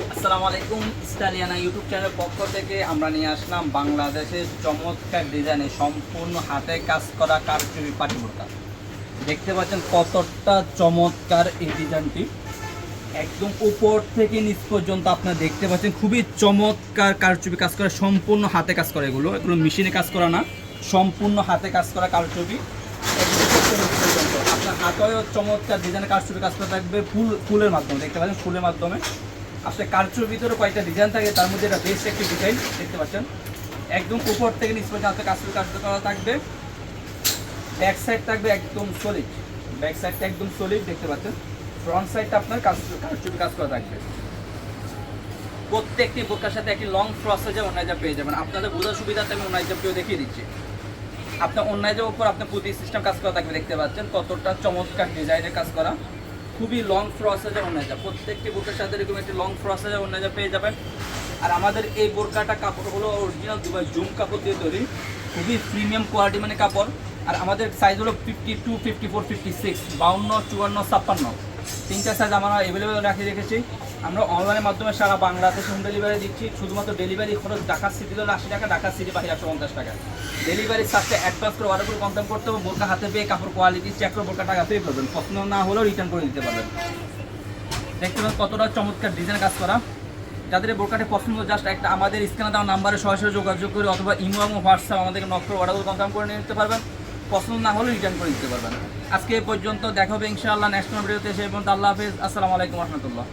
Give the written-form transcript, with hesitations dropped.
আসসালামু আলাইকুম। স্টাইলিয়ানা ইউটিউব চ্যানেলের পক্ষ থেকে আমরা নিয়ে আসলাম বাংলাদেশের চমৎকার ডিজাইনে সম্পূর্ণ হাতে কাজ করা কারচুপি পাটি বোরকা। দেখতে পাচ্ছেন কতটা চমৎকার এই ডিজাইনটি, একদম উপর থেকে নিচ পর্যন্ত আপনারা দেখতে পাচ্ছেন খুবই চমৎকার কারচুপি কাজ করা, সম্পূর্ণ হাতে কাজ করা। এগুলো মেশিনে কাজ করা না, সম্পূর্ণ হাতে কাজ করা কারচুপি। আপনার হাতেও চমৎকার ডিজাইনের কারচুপি কাজ করা থাকবে ফুলের মাধ্যমে। দেখতে পাচ্ছেন ফুলের মাধ্যমে আসলে কারচুপির ভিতরে কয়েকটা ডিজাইন থাকে, তার মধ্যে এটা বেস্ট একটি ডিজাইন। দেখতে পাচ্ছেন একদম উপর থেকে নিচ পর্যন্ত কারচুপি কাজ করা থাকবে। ব্যাক সাইড থাকবে একদম সলিড, ব্যাক সাইডটা একদম সলিড দেখতে পাচ্ছেন। ফ্রন্ট সাইডটা আপনার কারচুপি কাজ করা থাকবে। প্রত্যেকটি বোরকার সাথে একটি লং প্রসেসে অন্যায় পেয়ে যাবেন। আপনাদের বোঝার সুবিধাতে আমি অন্যায় জাপটিও দেখিয়ে দিচ্ছি। আপনার অন্যায়ের উপর আপনার পুঁতি সিস্টেম কাজ করা থাকবে। দেখতে পাচ্ছেন কতটা চমৎকার ডিজাইনের কাজ করা, খুবই লং প্রসেসে অন্যায়। প্রত্যেকটি বোরকার সাথে এরকম একটি লং প্রসেসে অন্যায় পেয়ে যাবেন। আর আমাদের এই বোরকাটা কাপড় হলো অরিজিনাল দুবাই জুম কাপড় দিয়ে তৈরি, খুবই প্রিমিয়াম কোয়ালিটি মানে কাপড়। আর আমাদের সাইজ হলো 52, 54, 56, 52, 54, 56, তিনটা সাইজ আমরা অ্যাভেলেবেল রেখেছি। আমরা অনলাইনের মাধ্যমে সারা বাংলাদেশে হোম ডেলিভারি দিচ্ছি। শুধুমাত্র ডেলিভারি খরচ ঢাকা সিটি হলো 80 টাকা, ঢাকা সিটি বাইরে 150 টাকা। ডেলিভারি চার্জটা অ্যাডভান্স করে অর্ডার করে কনফার্ম করতে হবে। বোরকা হাতে পেয়ে কাপড় কোয়ালিটি চেক করে বোরকা টাকা পেয়ে পাবেন। পছন্দ না হলেও রিটার্ন করে দিতে পারবেন। দেখতে পাবেন কতটা চমৎকার ডিজাইন কাজ করা। যাদের বোরকাটি পছন্দ জাস্ট একটা আমাদের স্ক্যানে দেওয়া নাম্বারে সরাসরি যোগাযোগ করে অথবা ইমো এবং হোয়াটসঅ্যাপ আমাদেরকে নক করে অর্ডার করে কনফার্ম করে নিতে পারবেন। পছন্দ না হলে রিটার্ন করে দিতে পারবেন। আজকে এই পর্যন্ত, দেখা হবে ইনশাআল্লাহ নেক্সট ভিডিওতে। সেই পর্যন্ত আল্লাহ হাফেজ, আসসালামু আলাইকুম রহমতুল্লাহ।